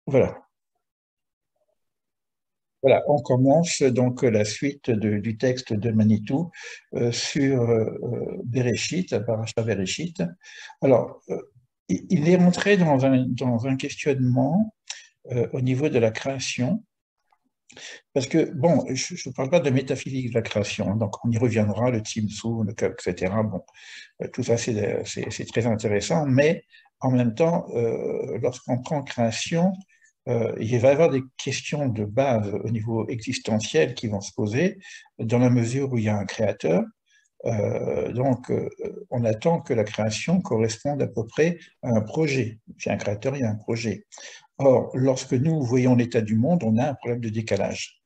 Voilà. Voilà, on commence donc la suite du texte de Manitou sur Béréchit, Paracha Béréchit. Alors, il est rentré dans un questionnement au niveau de la création, parce que, bon, je ne parle pas de métaphysique de la création, hein, donc on y reviendra, le Tsimsou, etc. Bon, tout ça, c'est très intéressant, mais en même temps, lorsqu'on prend création, il va y avoir des questions de base au niveau existentiel qui vont se poser, dans la mesure où il y a un créateur. On attend que la création corresponde à peu près à un projet. S'il y a un créateur, il y a un projet. Or, lorsque nous voyons l'état du monde, on a un problème de décalage.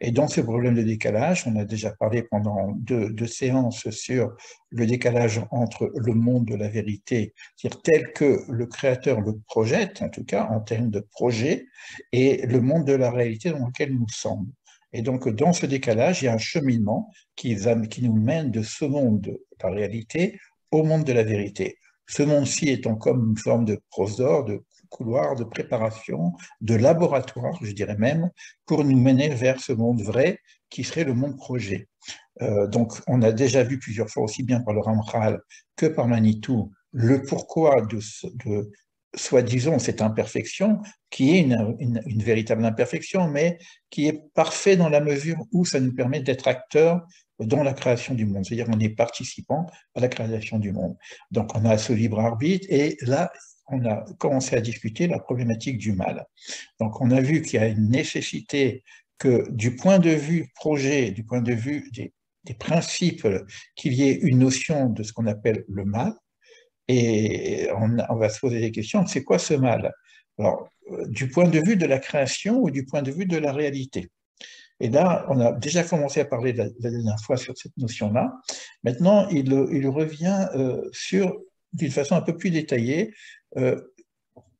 Et dans ce problème de décalage, on a déjà parlé pendant deux séances sur le décalage entre le monde de la vérité, c'est-à-dire tel que le créateur le projette, en tout cas en termes de projet, et le monde de la réalité dans lequel nous sommes. Et donc, dans ce décalage, il y a un cheminement qui nous mène de ce monde de la réalité au monde de la vérité. Ce monde-ci étant comme une forme de prosdor, de couloir, de préparation, de laboratoire, je dirais même, pour nous mener vers ce monde vrai qui serait le monde projet. Donc, on a déjà vu plusieurs fois, aussi bien par le Ramchal que par Manitou, le pourquoi de soi-disant cette imperfection, qui est une véritable imperfection, mais qui est parfait dans la mesure où ça nous permet d'être acteurs dans la création du monde, c'est-à-dire on est participant à la création du monde. Donc on a ce libre arbitre, et là, on a commencé à discuter la problématique du mal. Donc on a vu qu'il y a une nécessité que du point de vue projet, du point de vue des principes, qu'il y ait une notion de ce qu'on appelle le mal, et on va se poser des questions, c'est quoi ce mal? Alors, du point de vue de la création ou du point de vue de la réalité? Et là, on a déjà commencé à parler la dernière fois sur cette notion-là. Maintenant, il revient d'une façon un peu plus détaillée, euh,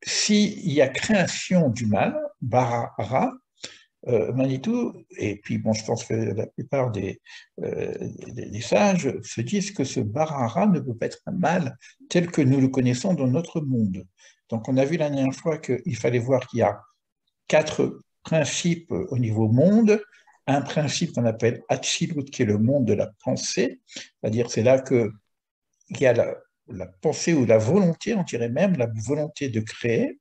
s'il y a création du mal, bara, Manitou, et puis bon, je pense que la plupart des sages se disent que ce barara ne peut pas être un mal tel que nous le connaissons dans notre monde. Donc on a vu la dernière fois qu'il fallait voir qu'il y a quatre principes au niveau monde. Un principe qu'on appelle Atzilut, qui est le monde de la pensée, c'est-à-dire c'est là qu'il y a la pensée ou la volonté, on dirait même la volonté de créer.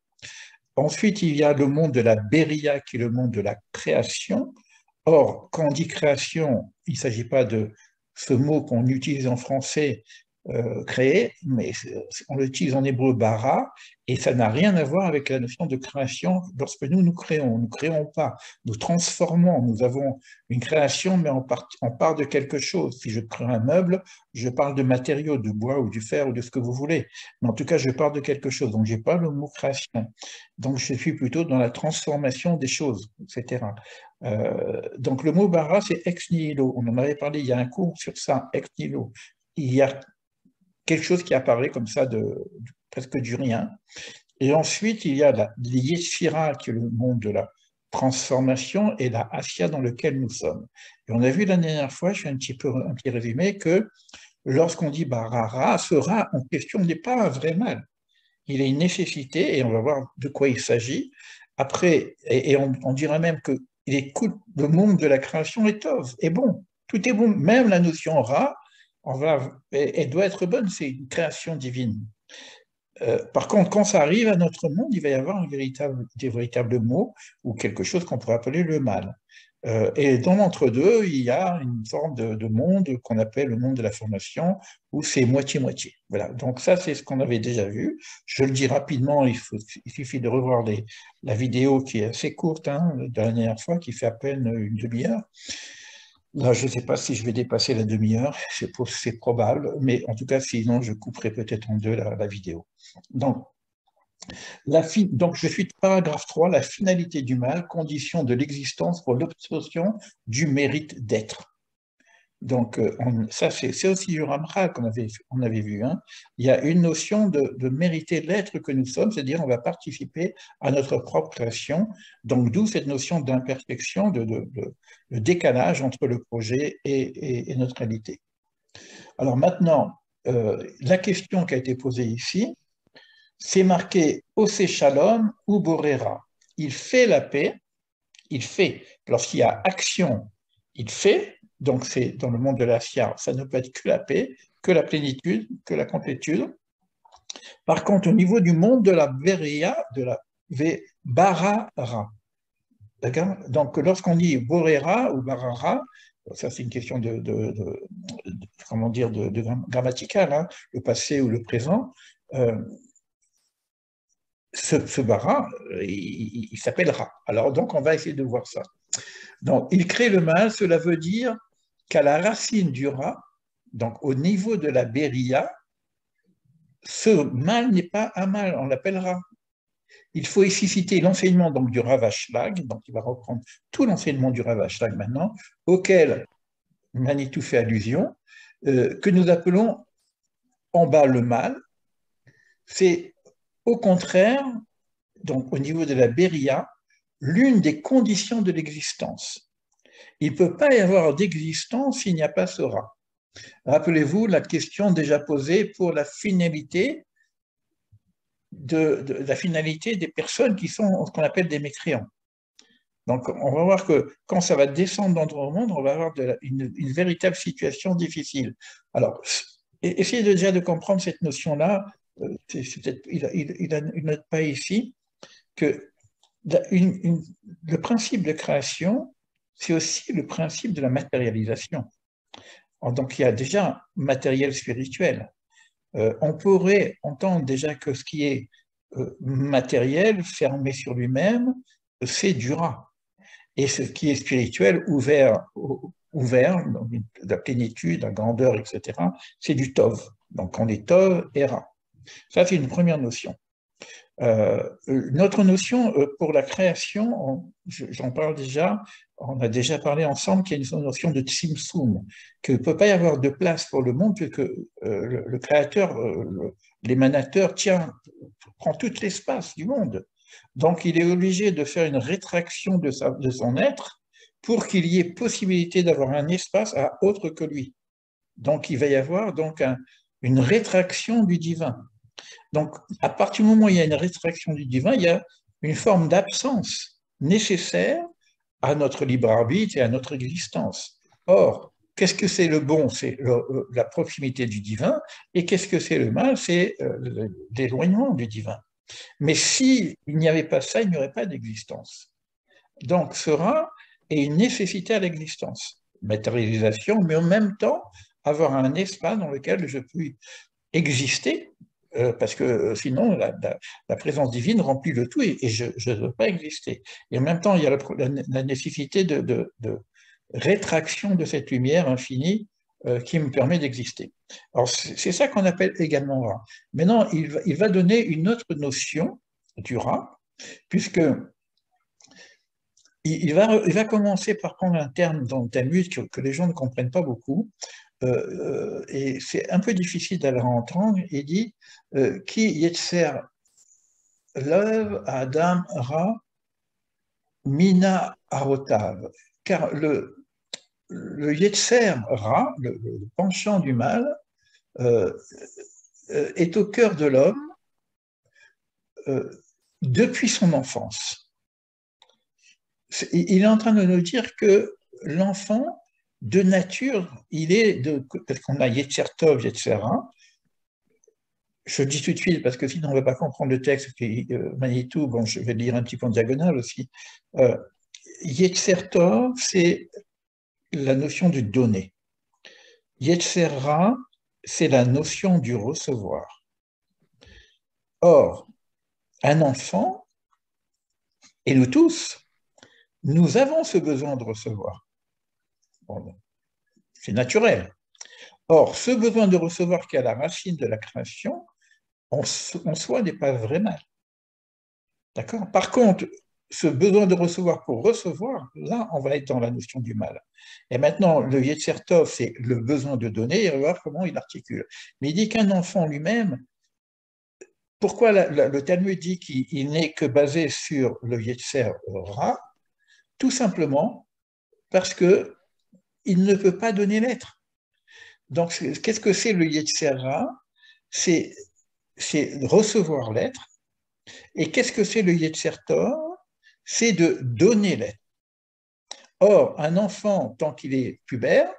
Ensuite, il y a le monde de la Beria, qui est le monde de la création. Or, quand on dit création, il ne s'agit pas de ce mot qu'on utilise en français, créer, mais on l'utilise en hébreu bara, et ça n'a rien à voir avec la notion de création lorsque nous créons. Nous ne créons pas, nous transformons, nous avons une création, mais on part de quelque chose. Si je crée un meuble, je parle de matériaux, de bois ou du fer ou de ce que vous voulez. Mais en tout cas, je pars de quelque chose. Donc, je n'ai pas le mot création. Donc, je suis plutôt dans la transformation des choses, etc. Donc, le mot bara, c'est ex nihilo. On en avait parlé, il y a un cours sur ça, ex nihilo. Il y a quelque chose qui apparaît comme ça presque du rien. Et ensuite, il y a la Yeshira, qui est le monde de la transformation, et la Asya dans lequel nous sommes. Et on a vu la dernière fois, je fais un petit résumé, que lorsqu'on dit barara, ce rat en question n'est pas un vrai mal. Il est une nécessité, et on va voir de quoi il s'agit. Après, et on dira même que le monde de la création est bon. Tout est bon, même la notion rat, elle doit être bonne, c'est une création divine. Par contre, quand ça arrive à notre monde, il va y avoir des véritables mots ou quelque chose qu'on pourrait appeler le mal. Et dans l'entre-deux, il y a une forme de monde qu'on appelle le monde de la formation, où c'est moitié-moitié. Voilà. Donc ça, c'est ce qu'on avait déjà vu. Je le dis rapidement, il suffit de revoir la vidéo qui est assez courte, hein, de la dernière fois, qui fait à peine une demi-heure. Là, je ne sais pas si je vais dépasser la demi-heure, c'est probable, mais en tout cas, sinon, je couperai peut-être en deux la vidéo. Donc, donc, je suis paragraphe 3, la finalité du mal, condition de l'existence pour l'obtention du mérite d'être. Donc, ça, c'est aussi du Ramchal on avait vu. Hein. Il y a une notion de mériter l'être que nous sommes, c'est-à-dire on va participer à notre propre création. Donc, d'où cette notion d'imperfection, de décalage entre le projet et notre réalité. Alors maintenant, la question qui a été posée ici, c'est marqué Ose Shalom ou Borera. il fait la paix, il fait. Lorsqu'il y a action, il fait. Donc, c'est dans le monde de la science, ça ne peut être que la paix, que la plénitude, que la complétude. Par contre, au niveau du monde de la Veria, de la Barara, d'accord. Donc, lorsqu'on dit Borera ou Barara, ça c'est une question comment dire, grammaticale, hein, le passé ou le présent, ce bara, il s'appellera. Alors, donc, on va essayer de voir ça. Donc, il crée le mal, cela veut dire qu'à la racine du rat, donc au niveau de la Beria, ce mal n'est pas un mal, on l'appellera. Il faut ici citer l'enseignement donc, du Rav Ashlag, donc il va reprendre tout l'enseignement du Rav Ashlag maintenant, auquel Manitou fait allusion, que nous appelons en bas le mal. C'est au contraire, donc au niveau de la Beria, l'une des conditions de l'existence. Il ne peut pas y avoir d'existence s'il n'y a pas ce rat. Rappelez-vous la question déjà posée pour la finalité la finalité des personnes qui sont ce qu'on appelle des mécréants. Donc, on va voir que quand ça va descendre dans notre monde, on va avoir une véritable situation difficile. Alors, essayez déjà de comprendre cette notion-là. Il ne note pas ici que le principe de création, c'est aussi le principe de la matérialisation. Donc, il y a déjà matériel spirituel. On pourrait entendre déjà que ce qui est matériel, fermé sur lui-même, c'est du rat. Et ce qui est spirituel, ouvert, la plénitude, la grandeur, etc., c'est du tov. Donc on est tov et rat. Ça, c'est une première notion. Notre notion pour la création, j'en parle déjà, on a déjà parlé ensemble qu'il y a une notion de tzimtzum, qu'il ne peut pas y avoir de place pour le monde puisque le créateur, l'émanateur, prend tout l'espace du monde. Donc il est obligé de faire une rétraction de son être pour qu'il y ait possibilité d'avoir un espace à autre que lui. Donc il va y avoir donc une rétraction du divin. Donc, à partir du moment où il y a une rétraction du divin, il y a une forme d'absence nécessaire à notre libre arbitre et à notre existence. Or, qu'est-ce que c'est le bon? C'est la proximité du divin. Et qu'est-ce que c'est le mal? C'est l'éloignement du divin. Mais s'il n'y avait pas ça, il n'y aurait pas d'existence. Donc, sera est une nécessité à l'existence. Matérialisation, mais en même temps, avoir un espace dans lequel je peux exister, parce que sinon, la présence divine remplit le tout et je ne veux pas exister. Et en même temps, il y a la nécessité de rétraction de cette lumière infinie qui me permet d'exister. Alors, c'est ça qu'on appelle également rat. Maintenant, il va donner une autre notion du rat, puisque il va commencer par prendre un terme dans le Talmud que les gens ne comprennent pas beaucoup, et c'est un peu difficile d'aller entendre. Il dit Ki yetzer lev adam ra mina arotav. Car le yetzer ra, le penchant du mal, est au cœur de l'homme depuis son enfance. Il est en train de nous dire que l'enfant, de nature, parce qu'on a Yetzer Tov, Yetzer Ra. Je dis tout de suite, parce que sinon on ne va pas comprendre le texte, Manitou, bon, je vais le lire un petit peu en diagonale aussi. Yetzer Tov, c'est la notion du donner. Yetzer Ra, c'est la notion du recevoir. Or, un enfant, et nous tous, nous avons ce besoin de recevoir. Bon, c'est naturel. Or, ce besoin de recevoir qui est à la racine de la création, en soi n'est pas vrai mal. D'accord? Par contre, ce besoin de recevoir pour recevoir, là, on va être dans la notion du mal. Et maintenant, le Yetzer Tov, c'est le besoin de donner, et on va voir comment il articule. Mais il dit qu'un enfant lui-même, pourquoi le Talmud dit qu'il n'est que basé sur le Yetzer Ra? Tout simplement parce qu'il ne peut pas donner l'être. Donc, qu'est-ce que c'est le Yetzer Ra? C'est recevoir l'être. Et qu'est-ce que c'est le Yetzer Tov? c'est de donner l'être. Or, un enfant, tant qu'il est pubère,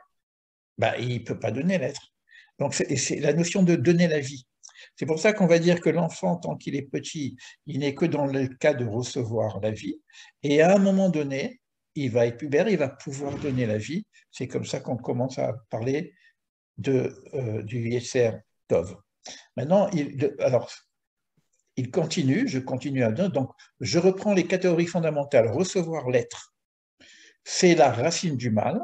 bah, il ne peut pas donner l'être. Donc, c'est la notion de donner la vie. C'est pour ça qu'on va dire que l'enfant, tant qu'il est petit, il n'est que dans le cas de recevoir la vie. Et à un moment donné, il va être pubère, il va pouvoir donner la vie. C'est comme ça qu'on commence à parler du Yetzer Tov. Maintenant, il continue, je continue à donner. Donc, je reprends les catégories fondamentales. Recevoir l'être, c'est la racine du mal.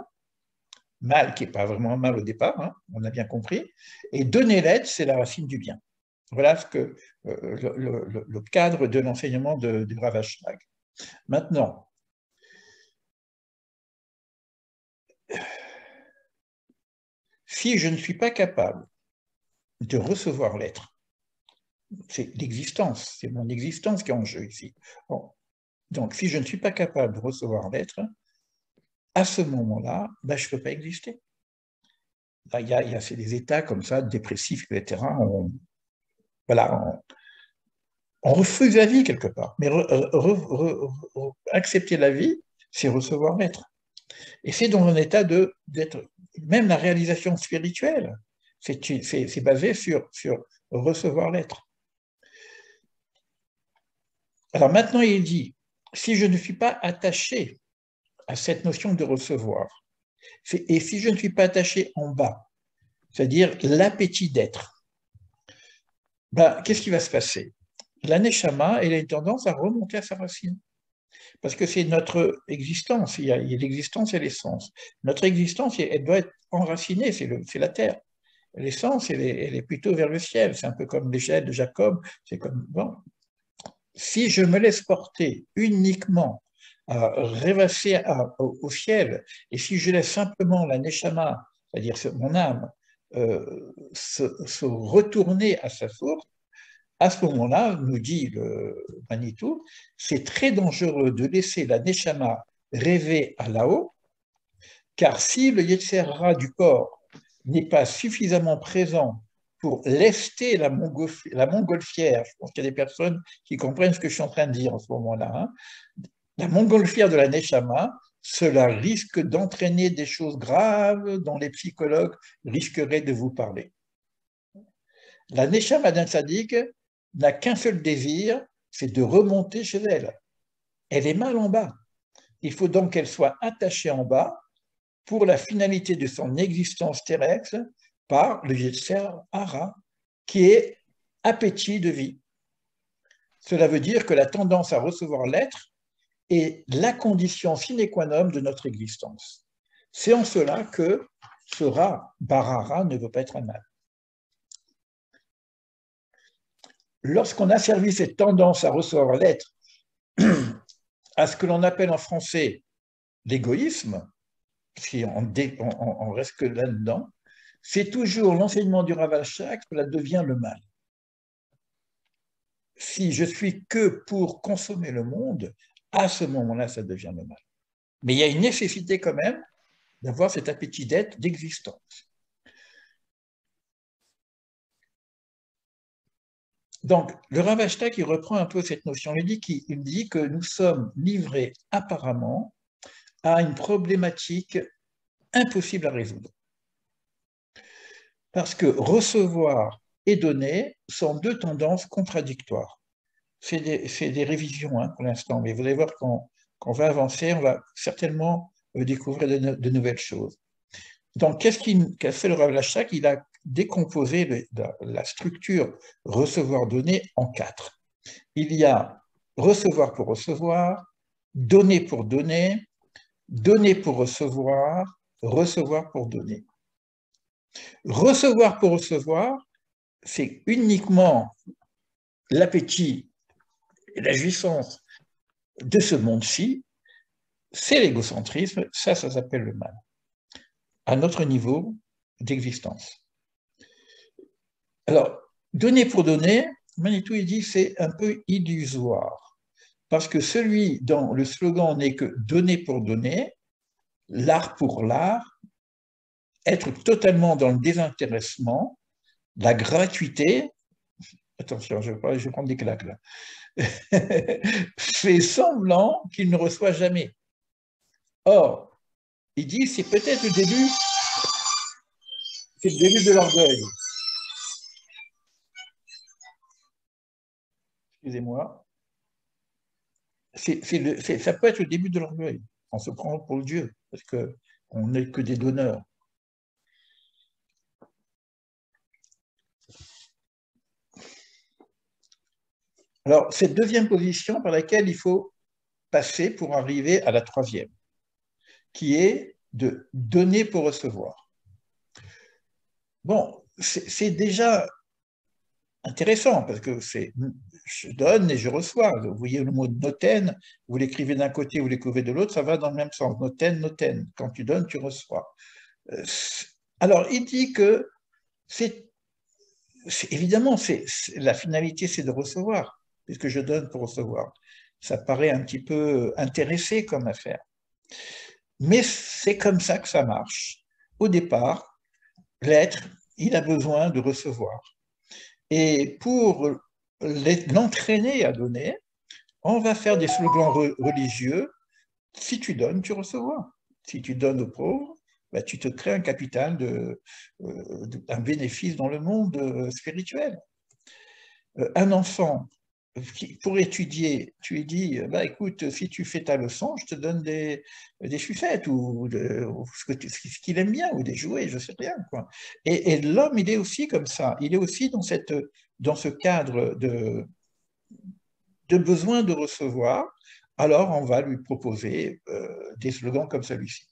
Mal qui n'est pas vraiment un mal au départ, hein, on a bien compris. Et donner l'être, c'est la racine du bien. Voilà ce que le cadre de l'enseignement du Rav Ashlag. Maintenant, si je ne suis pas capable de recevoir l'être, c'est l'existence, c'est mon existence qui est en jeu ici. Bon. Donc, si je ne suis pas capable de recevoir l'être, à ce moment-là, ben, je ne peux pas exister. Là, il y a des états comme ça, dépressifs, etc. Voilà, on refuse la vie quelque part. Mais accepter la vie, c'est recevoir l'être. Et c'est dans un état d'être, même la réalisation spirituelle, c'est basé sur recevoir l'être. Alors maintenant, il dit, si je ne suis pas attaché à cette notion de recevoir, et si je ne suis pas attaché en bas, c'est-à-dire l'appétit d'être, ben, qu'est-ce qui va se passer? La neshama, elle a une tendance à remonter à sa racine. Parce que c'est notre existence, il y a l'existence et l'essence. Notre existence, elle doit être enracinée, c'est la terre. L'essence, elle est plutôt vers le ciel, c'est un peu comme l'échelle de Jacob, c'est comme, bon, si je me laisse porter uniquement à rêvasser au ciel, et si je laisse simplement la neshama, c'est-à-dire mon âme, se retourner à sa source, à ce moment-là, nous dit le Manitou, c'est très dangereux de laisser la neshama rêver à là-haut, car si le Yetzer Hara du corps n'est pas suffisamment présent pour lester la montgolfière, je pense qu'il y a des personnes qui comprennent ce que je suis en train de dire en ce moment-là, hein, la montgolfière de la neshama, cela risque d'entraîner des choses graves dont les psychologues risqueraient de vous parler. La neshama d'un tzaddik n'a qu'un seul désir, c'est de remonter chez elle. Elle est mal en bas. Il faut donc qu'elle soit attachée en bas pour la finalité de son existence terrestre par le Yetzer Hara, qui est appétit de vie. Cela veut dire que la tendance à recevoir l'être est la condition sine qua non de notre existence. C'est en cela que ce Ra, Barara, ne veut pas être un mal. Lorsqu'on a servi cette tendance à recevoir l'être à ce que l'on appelle en français l'égoïsme, si on reste que là-dedans, c'est toujours l'enseignement du Rav Ashlag, cela devient le mal. Si je suis que pour consommer le monde, à ce moment-là, ça devient le mal. Mais il y a une nécessité quand même d'avoir cet appétit d'être, d'existence. Donc, le Rav Ashlag, il reprend un peu cette notion. Il dit que nous sommes livrés apparemment à une problématique impossible à résoudre. Parce que recevoir et donner sont deux tendances contradictoires. C'est des révisions hein, pour l'instant, mais vous allez voir qu'on va avancer, on va certainement découvrir de nouvelles choses. Donc, qu'a fait le Rav Ashlag? Il a décomposé la structure recevoir-donner en quatre. Il y a recevoir pour recevoir, donner pour donner, donner pour recevoir, recevoir pour donner. Recevoir pour recevoir, c'est uniquement l'appétit et la jouissance de ce monde-ci, c'est l'égocentrisme, ça s'appelle le mal, à notre niveau d'existence. Alors, donner pour donner, Manitou il dit c'est un peu illusoire, parce que celui dont le slogan n'est que donner pour donner, l'art pour l'art, être totalement dans le désintéressement, la gratuité, attention, je vais prendre des claques là, fait semblant qu'il ne reçoit jamais. Or, il dit c'est peut-être le début, c'est le début de l'orgueil. Excusez-moi. Ça peut être le début de l'orgueil. On se prend pour le Dieu, parce qu'on n'est que des donneurs. Alors, cette deuxième position par laquelle il faut passer pour arriver à la troisième, qui est de donner pour recevoir. Bon, c'est déjà intéressant parce que je donne et je reçois. Vous voyez le mot noten, vous l'écrivez d'un côté, vous l'écrivez de l'autre, ça va dans le même sens. Noten, noten. Quand tu donnes, tu reçois. Alors, il dit que évidemment, la finalité, c'est de recevoir, puisque je donne pour recevoir. Ça paraît un petit peu intéressé comme affaire. Mais c'est comme ça que ça marche. Au départ, l'être, il a besoin de recevoir. Et pour l'entraîner à donner, on va faire des slogans religieux. Si tu donnes, tu recevras. Si tu donnes aux pauvres, bah, tu te crées un capital, un bénéfice dans le monde spirituel. Un enfant, pour étudier, tu lui dis, bah, écoute, si tu fais ta leçon, je te donne des sucettes ou ce qu'il aime bien, ou des jouets, je ne sais rien, quoi. Et l'homme, il est aussi comme ça. Il est aussi dans ce cadre de besoin de recevoir. Alors, on va lui proposer des slogans comme celui-ci.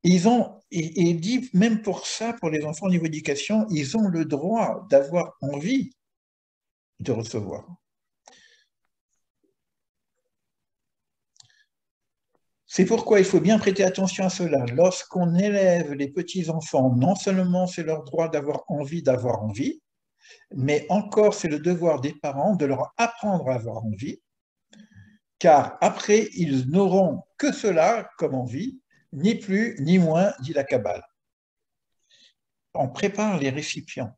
Il dit, même pour ça, pour les enfants au niveau d'éducation, ils ont le droit d'avoir envie de recevoir. C'est pourquoi il faut bien prêter attention à cela. Lorsqu'on élève les petits-enfants, non seulement c'est leur droit d'avoir envie, mais encore c'est le devoir des parents de leur apprendre à avoir envie, car après, ils n'auront que cela comme envie, ni plus ni moins, dit la Kabbale. On prépare les récipients.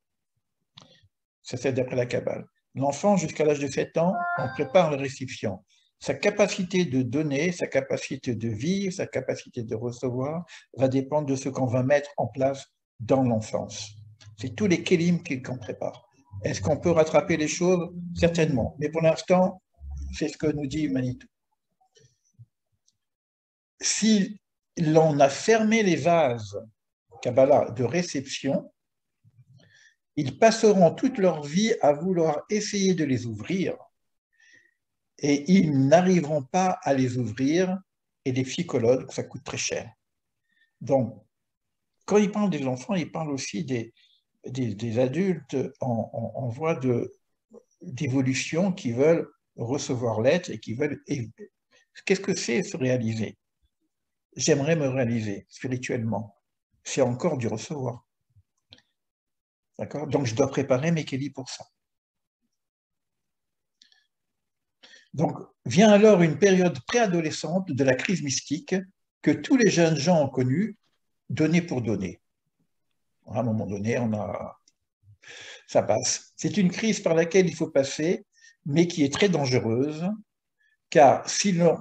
Ça, c'est d'après la Kabbale. L'enfant, jusqu'à l'âge de 7 ans, on prépare le récipient. Sa capacité de donner, sa capacité de vivre, sa capacité de recevoir va dépendre de ce qu'on va mettre en place dans l'enfance. C'est tous les kélim qu'on prépare. Est-ce qu'on peut rattraper les choses? Certainement. Mais pour l'instant, c'est ce que nous dit Manitou. Si l'on a fermé les vases Kabbalah de réception, ils passeront toute leur vie à vouloir essayer de les ouvrir et ils n'arriveront pas à les ouvrir et les psychologues, ça coûte très cher. Donc, quand il parle des enfants, il parle aussi des adultes en voie d'évolution qui veulent recevoir l'être et qui veulent... Qu'est-ce que c'est se réaliser? J'aimerais me réaliser spirituellement. C'est encore du recevoir. D'accord? Donc, je dois préparer mes kélis pour ça. Donc, vient alors une période préadolescente de la crise mystique que tous les jeunes gens ont connue, donner pour donner. À un moment donné, ça passe. C'est une crise par laquelle il faut passer, mais qui est très dangereuse, car si l'on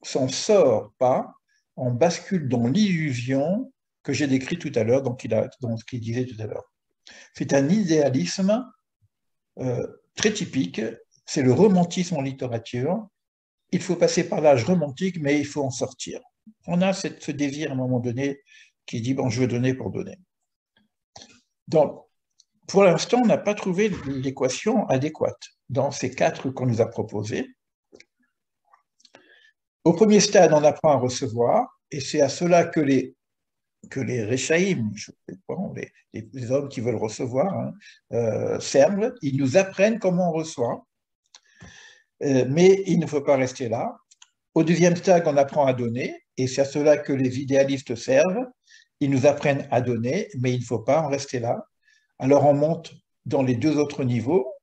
s'en sort pas, on bascule dans l'illusion que j'ai décrit tout à l'heure, dans ce qu'il disait tout à l'heure. C'est un idéalisme très typique, c'est le romantisme en littérature. Il faut passer par l'âge romantique, mais il faut en sortir. On a ce désir à un moment donné qui dit, bon, je veux donner pour donner. Donc, pour l'instant, on n'a pas trouvé l'équation adéquate dans ces 4 qu'on nous a proposés. Au premier stade, on apprend à recevoir, et c'est à cela que les Rechaïm, les hommes qui veulent recevoir, servent. Ils nous apprennent comment on reçoit, mais il ne faut pas rester là. Au deuxième stade, on apprend à donner, et c'est à cela que les idéalistes servent. Ils nous apprennent à donner, mais il ne faut pas en rester là. Alors on monte dans les 2 autres niveaux.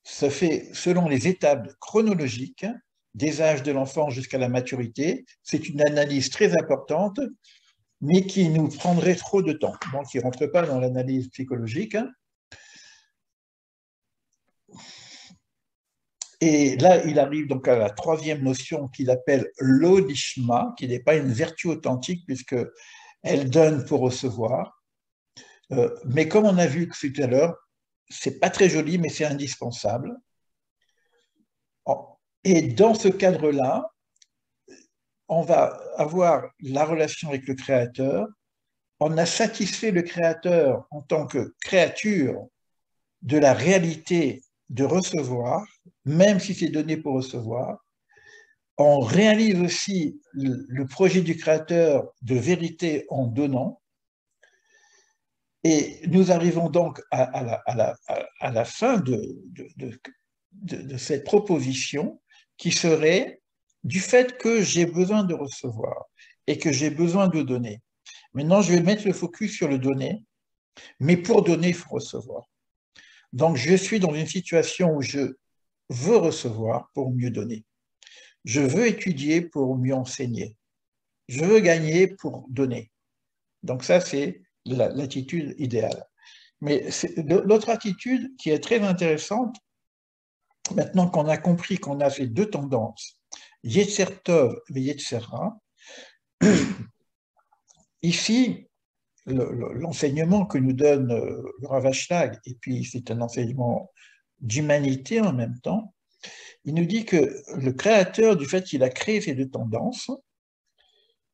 Ça fait selon les étapes chronologiques des âges de l'enfant jusqu'à la maturité. C'est une analyse très importante mais qui nous prendrait trop de temps, donc qui ne rentre pas dans l'analyse psychologique. Et là, il arrive donc à la troisième notion qu'il appelle l'odishma, qui n'est pas une vertu authentique puisqu'elle donne pour recevoir. Mais comme on a vu tout à l'heure, c'est pas très joli, mais c'est indispensable. Et dans ce cadre-là, on va avoir la relation avec le Créateur. On a satisfait le Créateur en tant que créature de la réalité de recevoir, même si c'est donné pour recevoir. On réalise aussi le projet du Créateur de vérité en donnant. Et nous arrivons donc à la fin de cette proposition qui serait du fait que j'ai besoin de recevoir et que j'ai besoin de donner. Maintenant, je vais mettre le focus sur le donner, mais pour donner, il faut recevoir. Donc, je suis dans une situation où je veux recevoir pour mieux donner. Je veux étudier pour mieux enseigner. Je veux gagner pour donner. Donc ça, c'est l'attitude idéale. Mais l'autre attitude qui est très intéressante, maintenant qu'on a compris qu'on a ces deux tendances, Yetzer Tov et Yetzer Ra, ici, l'enseignement que nous donne le Rav Ashlag, et puis c'est un enseignement d'humanité en même temps, il nous dit que le créateur, du fait qu'il a créé ces deux tendances,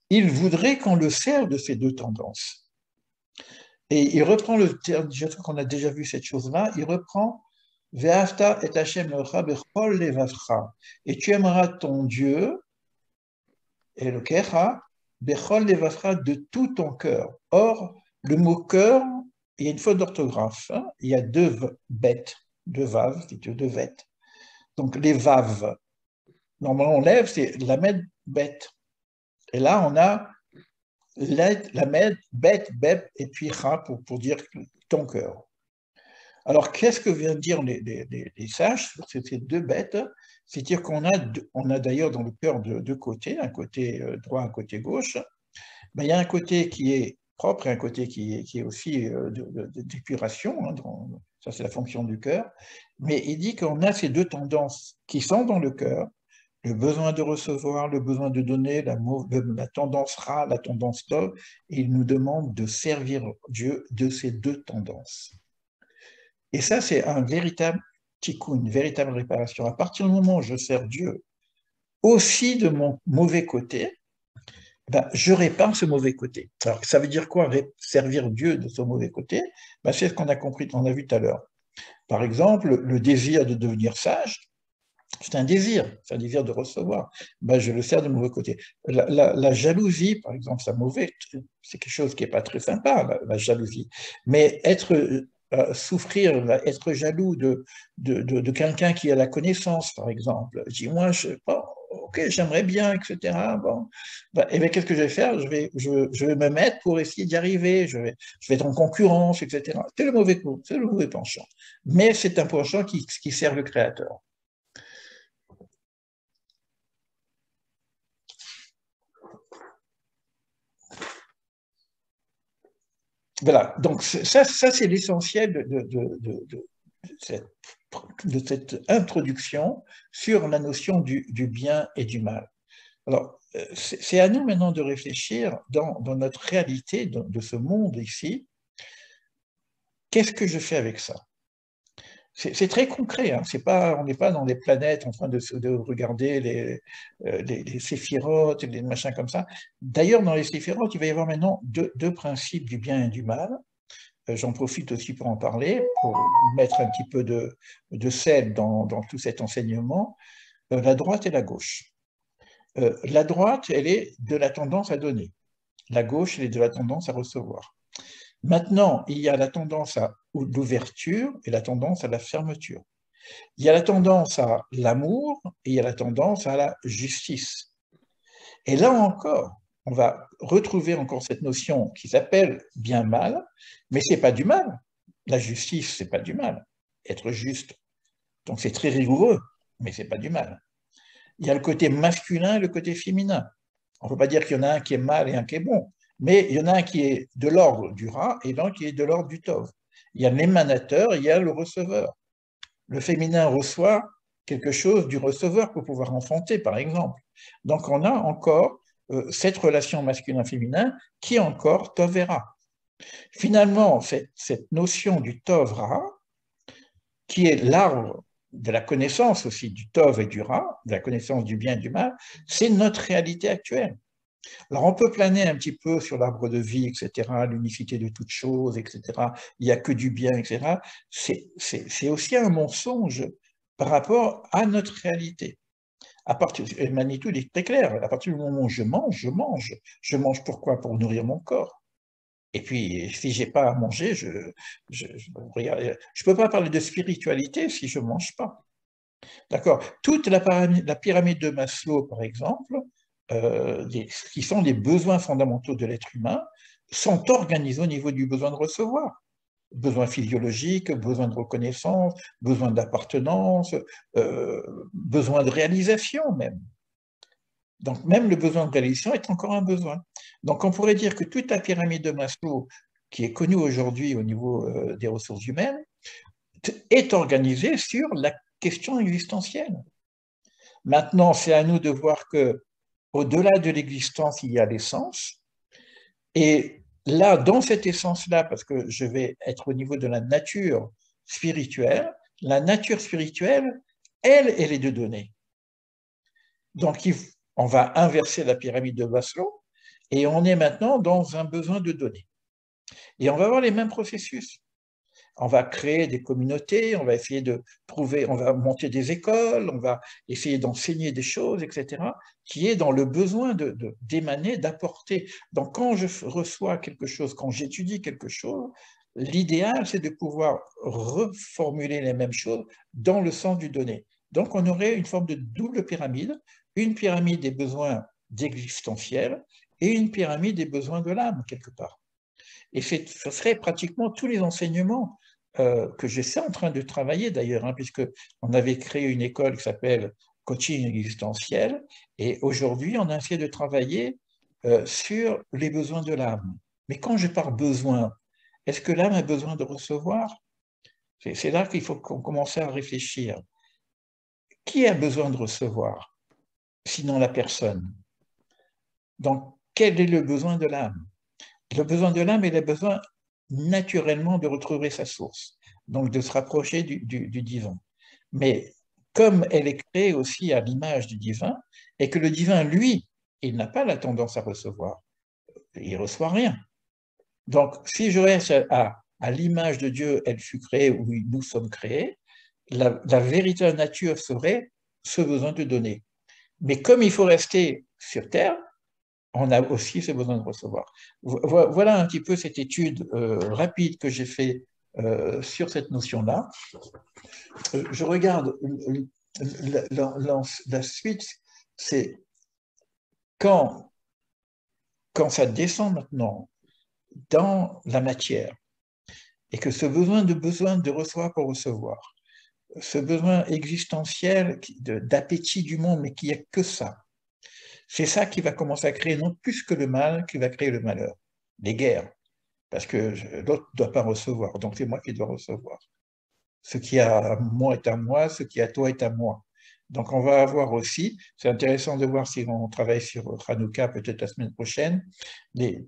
il voudrait qu'on le serve de ces deux tendances. Et il reprend le terme, je crois qu'on a déjà vu cette chose-là, il reprend Ve'afta et Hashem lecha bechol levavcha. Et tu aimeras ton Dieu, Elokecha, bechol levavcha, de tout ton cœur. Or, le mot cœur, il y a une faute d'orthographe, hein, il y a deux bêtes, deux vav, deux vêtes. Donc les vav, normalement on lève, c'est la med bête. Et là, on a la med, bête, bep, et puis ra pour dire ton cœur. Alors, qu'est-ce que viennent dire les sages sur ces deux bêtes? C'est-à-dire on a d'ailleurs dans le cœur deux côtés, un côté droit, un côté gauche. Mais il y a un côté qui est propre et un côté qui est aussi d'épuration. Hein, ça, c'est la fonction du cœur. Mais il dit qu'on a ces deux tendances qui sont dans le cœur, le besoin de recevoir, le besoin de donner, la tendance ra, la tendance tov, et il nous demande de servir Dieu de ces deux tendances. Et ça, c'est un véritable tikkun, une véritable réparation. À partir du moment où je sers Dieu aussi de mon mauvais côté, ben, je répare ce mauvais côté. Alors, ça veut dire quoi, servir Dieu de ce mauvais côté? Ben, c'est ce qu'on a compris, on a vu tout à l'heure. Par exemple, le désir de devenir sage, c'est un désir de recevoir. Ben, je le sers de mauvais côté. La jalousie, par exemple, c'est quelque chose qui n'est pas très sympa, la jalousie. Mais souffrir, être jaloux de quelqu'un qui a la connaissance, par exemple. Je dis, moi, ok, j'aimerais bien, etc. Bon. Ben, et bien, qu'est-ce que je vais faire? Je vais me mettre pour essayer d'y arriver. Je vais être en concurrence, etc. C'est le mauvais coup, c'est le mauvais penchant. Mais c'est un penchant qui sert le Créateur. Voilà, donc ça c'est l'essentiel de cette introduction sur la notion du bien et du mal. Alors, c'est à nous maintenant de réfléchir dans notre réalité de ce monde ici. Qu'est-ce que je fais avec ça? C'est très concret, hein. On n'est pas dans les planètes en train de regarder les séphirotes, les machins comme ça. D'ailleurs, dans les séphirotes, il va y avoir maintenant deux principes du bien et du mal. J'en profite aussi pour en parler, pour mettre un petit peu de sel dans tout cet enseignement. La droite et la gauche. La droite, elle est de la tendance à donner. La gauche, elle est de la tendance à recevoir. Maintenant, il y a la tendance à l'ouverture et la tendance à la fermeture. Il y a la tendance à l'amour et il y a la tendance à la justice. Et là encore, on va retrouver encore cette notion qui s'appelle bien-mal, mais ce n'est pas du mal. La justice, ce n'est pas du mal. Être juste. Donc c'est très rigoureux, mais ce n'est pas du mal. Il y a le côté masculin et le côté féminin. On ne peut pas dire qu'il y en a un qui est mal et un qui est bon. Mais il y en a un qui est de l'ordre du Ra et l'un qui est de l'ordre du Tov. Il y a l'émanateur, il y a le receveur. Le féminin reçoit quelque chose du receveur pour pouvoir enfanter, par exemple. Donc on a encore cette relation masculin-féminin qui est encore Tov et Ra. Finalement, cette notion du Tov-Ra, qui est l'arbre de la connaissance aussi du Tov et du Ra, de la connaissance du bien et du mal, c'est notre réalité actuelle. Alors, on peut planer un petit peu sur l'arbre de vie, etc., l'unicité de toutes choses, etc., il n'y a que du bien, etc. C'est aussi un mensonge par rapport à notre réalité. Et Manitou est très clair, à partir du moment où je mange, je mange. Je mange pourquoi? Pour nourrir mon corps. Et puis, si je n'ai pas à manger, je peux pas parler de spiritualité si je ne mange pas. D'accord. Toute la pyramide de Maslow, par exemple, qui sont les besoins fondamentaux de l'être humain, sont organisés au niveau du besoin de recevoir. Besoin physiologique, besoin de reconnaissance, besoin d'appartenance, besoin de réalisation même. Donc même le besoin de réalisation est encore un besoin. Donc on pourrait dire que toute la pyramide de Maslow, qui est connue aujourd'hui au niveau des ressources humaines, est organisée sur la question existentielle. Maintenant, c'est à nous de voir que au-delà de l'existence, il y a l'essence. Et là, dans cette essence-là, parce que je vais être au niveau de la nature spirituelle, la nature spirituelle, elle est de donner. Donc, on va inverser la pyramide de Maslow et on est maintenant dans un besoin de donner. Et on va avoir les mêmes processus. On va créer des communautés, on va essayer de trouver, on va monter des écoles, on va essayer d'enseigner des choses, etc., qui est dans le besoin d'émaner, d'apporter. Donc, quand je reçois quelque chose, quand j'étudie quelque chose, l'idéal, c'est de pouvoir reformuler les mêmes choses dans le sens du donner. Donc, on aurait une forme de double pyramide, une pyramide des besoins existentiels et une pyramide des besoins de l'âme, quelque part. Et ce serait pratiquement tous les enseignements que j'essaie en train de travailler d'ailleurs, hein, puisqu'on avait créé une école qui s'appelle Coaching existentiel, et aujourd'hui on a essayé de travailler sur les besoins de l'âme. Mais quand je parle besoin, est-ce que l'âme a besoin de recevoir? C'est là qu'il faut qu'on commence à réfléchir. Qui a besoin de recevoir, sinon la personne? Donc, quel est le besoin de l'âme? Le besoin de l'âme est le besoin naturellement de retrouver sa source, donc de se rapprocher du divin. Mais comme elle est créée aussi à l'image du divin, et que le divin, lui, il n'a pas la tendance à recevoir, il ne reçoit rien. Donc, si je reste à l'image de Dieu, elle fut créée, où nous sommes créés, la véritable nature serait ce besoin de donner. Mais comme il faut rester sur Terre, on a aussi ce besoin de recevoir. Voilà un petit peu cette étude rapide que j'ai fait sur cette notion-là. Je regarde la suite, c'est quand, quand ça descend maintenant dans la matière et que ce besoin de recevoir pour recevoir, ce besoin existentiel d'appétit du monde, mais qui n'y a que ça, c'est ça qui va commencer à créer non plus que le mal, qui va créer le malheur, les guerres, parce que l'autre ne doit pas recevoir, donc c'est moi qui dois recevoir. Ce qui est à moi est à moi, ce qui est à toi est à moi. Donc on va avoir aussi, c'est intéressant de voir si on travaille sur Hanouka peut-être la semaine prochaine,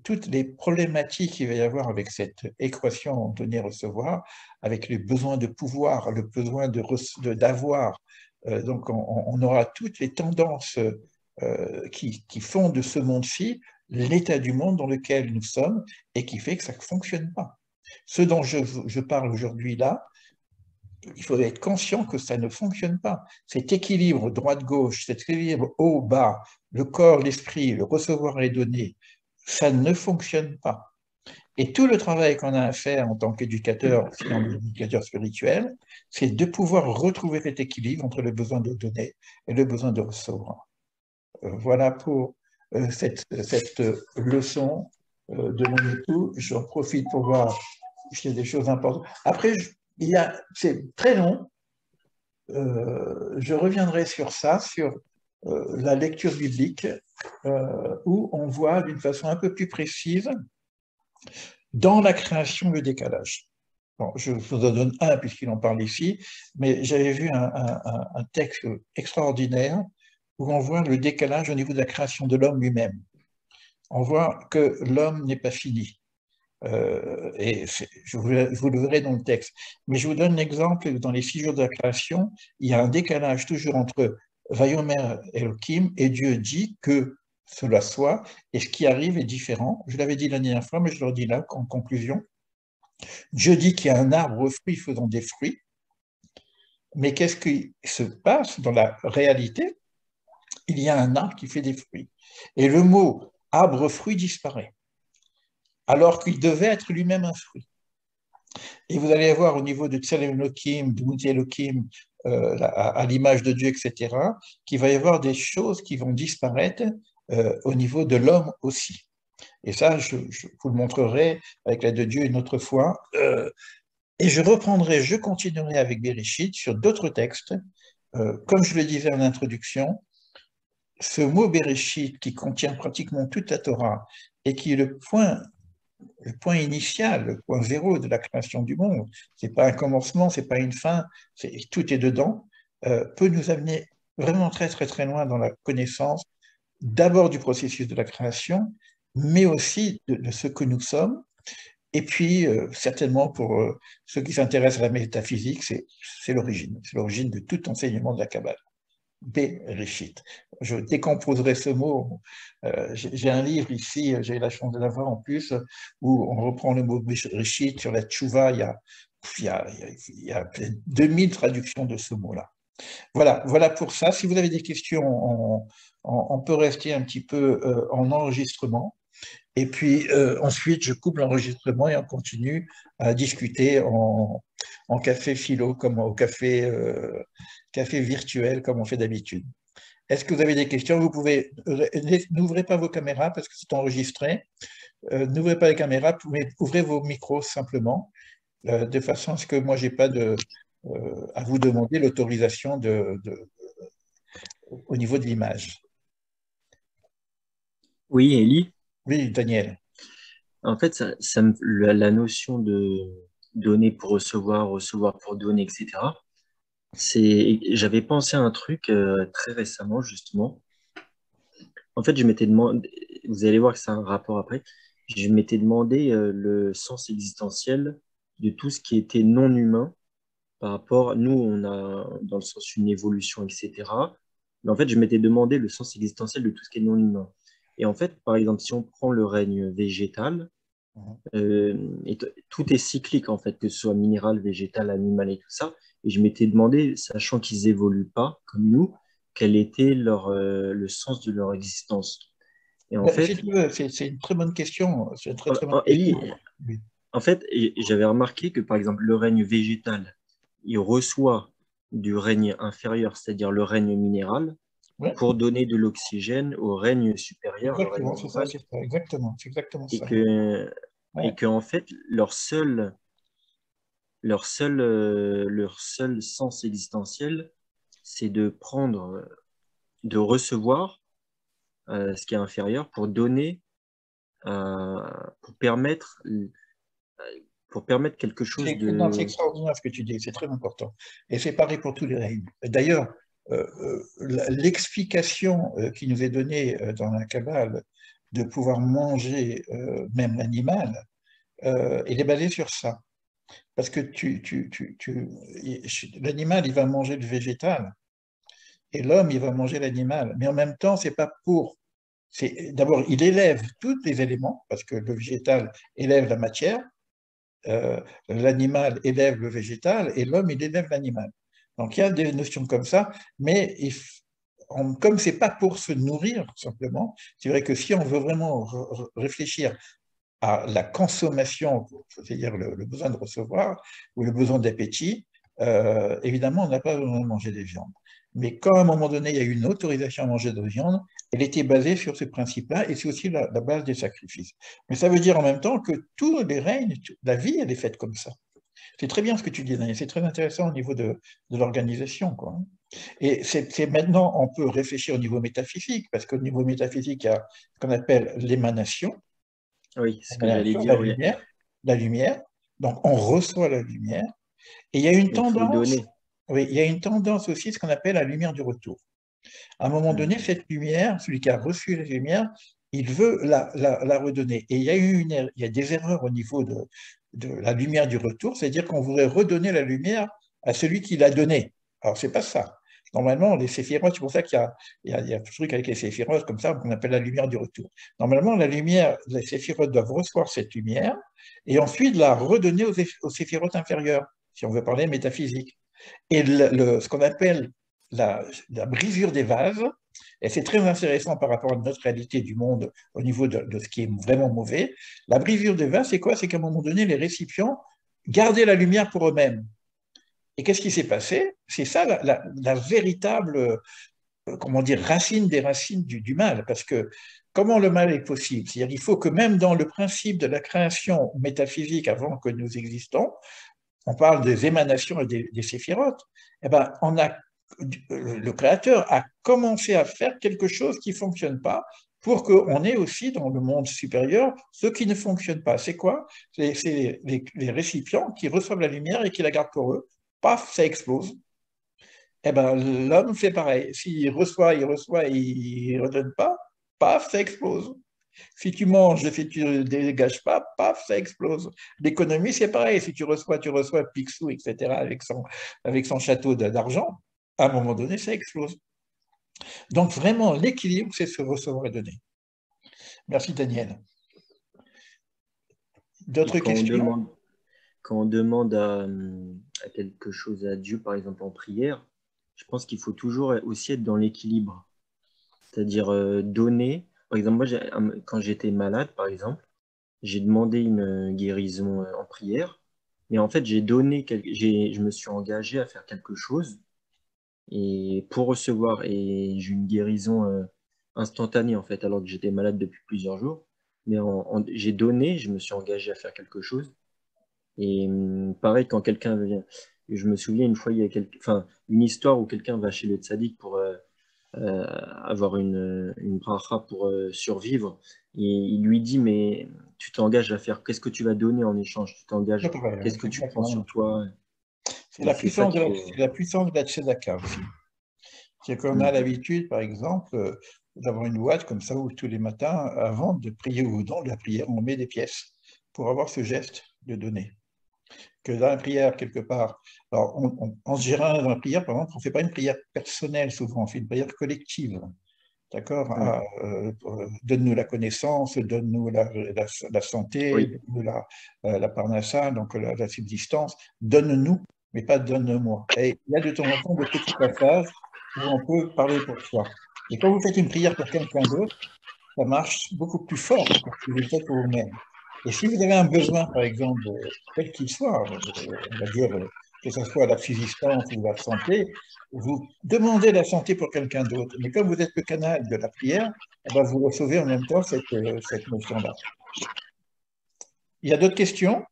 toutes les problématiques qu'il va y avoir avec cette équation donner-recevoir, avec les besoins de pouvoir, le besoin d'avoir. Donc on aura toutes les tendances qui font de ce monde-ci l'état du monde dans lequel nous sommes et qui fait que ça ne fonctionne pas. Ce dont je parle aujourd'hui là, il faut être conscient que ça ne fonctionne pas. Cet équilibre droite-gauche, cet équilibre haut-bas, le corps, l'esprit, le recevoir et donner, ça ne fonctionne pas. Et tout le travail qu'on a à faire en tant qu'éducateur, éducateur spirituel, c'est de pouvoir retrouver cet équilibre entre le besoin de donner et le besoin de recevoir. Voilà pour cette leçon de mon époux. J'en profite pour voir s'il y a des choses importantes. Après, c'est très long. Je reviendrai sur ça, sur la lecture biblique où on voit d'une façon un peu plus précise dans la création le décalage. Bon, je vous en donne un puisqu'il en parle ici, mais j'avais vu un texte extraordinaire où on voit le décalage au niveau de la création de l'homme lui-même. On voit que l'homme n'est pas fini. Et vous le verrez dans le texte. Mais je vous donne l'exemple, dans les 6 jours de la création, il y a un décalage toujours entre Vayomer Elohim et Dieu dit que cela soit, et ce qui arrive est différent. Je l'avais dit la dernière fois, mais je le redis là en conclusion. Dieu dit qu'il y a un arbre aux fruits faisant des fruits, mais qu'est-ce qui se passe dans la réalité? Il y a un arbre qui fait des fruits. Et le mot arbre-fruit disparaît, alors qu'il devait être lui-même un fruit. Et vous allez voir au niveau de Tselem Elohim, de Mouti Elohim, à l'image de Dieu, etc., qu'il va y avoir des choses qui vont disparaître au niveau de l'homme aussi. Et ça, je vous le montrerai avec l'aide de Dieu une autre fois. Et je continuerai avec Bereshit sur d'autres textes. Comme je le disais en introduction, ce mot Bereshit qui contient pratiquement toute la Torah et qui est le point initial, le point zéro de la création du monde, c'est pas un commencement, c'est pas une fin, tout est dedans, peut nous amener vraiment très très très loin dans la connaissance d'abord du processus de la création, mais aussi de ce que nous sommes. Et puis, certainement, pour ceux qui s'intéressent à la métaphysique, c'est l'origine de tout enseignement de la Kabbale. Bereshit. Je décomposerai ce mot. J'ai un livre ici, j'ai eu la chance de l'avoir en plus, où on reprend le mot Bereshit sur la tchouva. Il y a 2000 traductions de ce mot-là. Voilà pour ça. Si vous avez des questions, on peut rester un petit peu en enregistrement. Et puis ensuite, je coupe l'enregistrement et on continue à discuter en café philo, comme au café virtuel, comme on fait d'habitude. Est-ce que vous avez des questions? Vous pouvez, n'ouvrez pas vos caméras parce que c'est enregistré. N'ouvrez pas les caméras, mais ouvrez vos micros simplement, de façon à ce que moi, je n'ai pas à vous demander l'autorisation au niveau de l'image. Oui, Ellie. Oui, Daniel. En fait, la notion de donner pour recevoir, recevoir pour donner, etc. J'avais pensé à un truc très récemment, justement. En fait, je m'étais demandé, vous allez voir que c'est un rapport après, je m'étais demandé le sens existentiel de tout ce qui était non humain par rapport, nous, on a dans le sens une évolution, etc. Mais en fait, je m'étais demandé le sens existentiel de tout ce qui est non humain. Et en fait, par exemple, si on prend le règne végétal, euh, tout est cyclique, en fait, que ce soit minéral, végétal, animal et tout ça. Et je m'étais demandé, sachant qu'ils évoluent pas comme nous, quel était le sens de leur existence. Et en Si fait, tu veux, c'est une très bonne question. C'est une très très bonne Ellie, question. Oui. en fait, j'avais remarqué que, par exemple, le règne végétal, il reçoit du règne inférieur, c'est-à-dire le règne minéral, Ouais, pour donner de l'oxygène au règne supérieur, le règne exactement, animal, exactement, c'est exactement et ça. que, et Ouais. que en fait, leur seul sens existentiel, c'est de prendre, de recevoir ce qui est inférieur pour donner, euh, pour permettre, pour permettre quelque chose Non, c'est de... extraordinaire ce que tu dis, c'est très important. Et c'est pareil pour tous les règnes. D'ailleurs, l'explication qui nous est donnée dans la Kabbale de pouvoir manger même l'animal, elle est basée sur ça. Parce que l'animal, il va manger le végétal, et l'homme, il va manger l'animal. Mais en même temps, c'est pas pour. D'abord, il élève tous les éléments, parce que le végétal élève la matière, l'animal élève le végétal et l'homme, il élève l'animal. Donc il y a des notions comme ça, mais comme c'est pas pour se nourrir simplement, c'est vrai que si on veut vraiment réfléchir à la consommation, c'est-à-dire le besoin de recevoir ou le besoin d'appétit, évidemment, on n'a pas besoin de manger des viandes. Mais quand à un moment donné, il y a eu une autorisation à manger de viande, elle était basée sur ce principe-là et c'est aussi la base des sacrifices. Mais ça veut dire en même temps que tous les règnes, la vie, elle est faite comme ça. C'est très bien ce que tu dis, Daniel. C'est très intéressant au niveau de l'organisation, quoi. Et c'est maintenant, on peut réfléchir au niveau métaphysique, parce qu'au niveau métaphysique, il y a ce qu'on appelle l'émanation, Oui, c'est ce que j'allais dire, oui. la lumière. Donc, on reçoit la lumière. Et il y a une Mais il faut tendance, donner. oui, il y a une tendance aussi, ce qu'on appelle la lumière du retour. À un moment Hmm. donné, cette lumière, celui qui a reçu la lumière, il veut la redonner. Et il y a des erreurs au niveau de la lumière du retour, c'est-à-dire qu'on voudrait redonner la lumière à celui qui l'a donnée. Alors, c'est pas ça. Normalement, les séphirotes, c'est pour ça qu'il y a ce truc avec les séphirotes, comme ça, qu'on appelle la lumière du retour. Normalement, la lumière, les séphirotes doivent recevoir cette lumière et ensuite la redonner aux séphirotes inférieurs, si on veut parler métaphysique. Et ce qu'on appelle la brisure des vases, et c'est très intéressant par rapport à notre réalité du monde au niveau de ce qui est vraiment mauvais, la brisure des vases, c'est quoi? C'est qu'à un moment donné, les récipients gardaient la lumière pour eux-mêmes. Et qu'est-ce qui s'est passé? C'est ça la véritable, comment dire, racine des racines du mal. Parce que comment le mal est possible? C'est-à-dire qu'il faut que même dans le principe de la création métaphysique avant que nous existons, on parle des émanations et des séphirotes, eh ben, le créateur a commencé à faire quelque chose qui ne fonctionne pas pour qu'on ait aussi dans le monde supérieur ce qui ne fonctionne pas. C'est quoi? C'est les récipients qui reçoivent la lumière et qui la gardent pour eux. Paf, ça explose. Eh ben, l'homme fait pareil. S'il reçoit, et il ne redonne pas, paf, ça explose. Si tu manges et si tu ne dégages pas, paf, ça explose. L'économie, c'est pareil. Si tu reçois Picsou, etc., avec son château d'argent, à un moment donné, ça explose. Donc, vraiment, l'équilibre, c'est se recevoir et donner. Merci, Daniel. Et D'autres questions? quand on demande à quelque chose à Dieu, par exemple en prière, je pense qu'il faut toujours aussi être dans l'équilibre. C'est-à-dire donner. Par exemple, moi, quand j'étais malade, par exemple, j'ai demandé une guérison en prière, mais en fait, je me suis engagé à faire quelque chose et pour recevoir, et j'ai eu une guérison instantanée, en fait, alors que j'étais malade depuis plusieurs jours. Mais j'ai donné, je me suis engagé à faire quelque chose. Et pareil, quand quelqu'un vient, je me souviens une fois, il y a enfin, une histoire où quelqu'un va chez le tzaddik pour avoir une bracha pour survivre. Et il lui dit, mais tu t'engages à faire, qu'est-ce que tu vas donner en échange? Tu C'est t'engages, pareil, hein, qu'est-ce que c'est tu prends exactement la sur même chose. toi? C'est Et c'est ça qu'il c'est faut. la puissance de la tzedaka aussi. C'est qu'on a Mm. l'habitude, par exemple, d'avoir une boîte comme ça où tous les matins, avant de prier ou dans la prière, on met des pièces pour avoir ce geste de donner. Que dans la prière, quelque part, alors en général, dans la prière, par exemple, on ne fait pas une prière personnelle souvent, on fait une prière collective. D'accord? Mm. Donne-nous la connaissance, donne-nous la santé, Oui, donne-nous la parnassa, donc la subsistance, donne-nous, mais pas donne-moi. Et il y a de temps en temps des petits passages où on peut parler pour soi. Et quand vous faites une prière pour quelqu'un d'autre, ça marche beaucoup plus fort que si vous le faites pour vous-même. Et si vous avez un besoin, par exemple, quel qu'il soit, on va dire que ce soit la subsistance ou la santé, vous demandez la santé pour quelqu'un d'autre. Mais comme vous êtes le canal de la prière, eh ben, vous recevez en même temps cette notion-là. Il y a d'autres questions?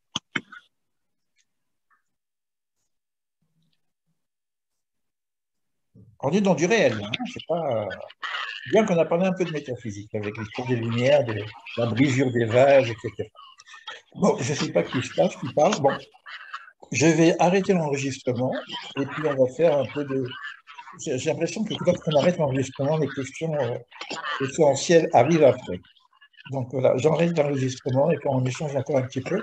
On est dans du réel, hein, c'est pas... Bien qu'on a parlé un peu de métaphysique, avec l'histoire des lumières, de la brisure des vases, etc. Bon, je ne sais pas qui se passe, qui parle. Bon, je vais arrêter l'enregistrement et puis on va faire un peu de... J'ai l'impression que lorsqu'on arrête l'enregistrement, les questions essentielles arrivent après. Donc voilà, j'arrête l'enregistrement et puis on échange encore un petit peu.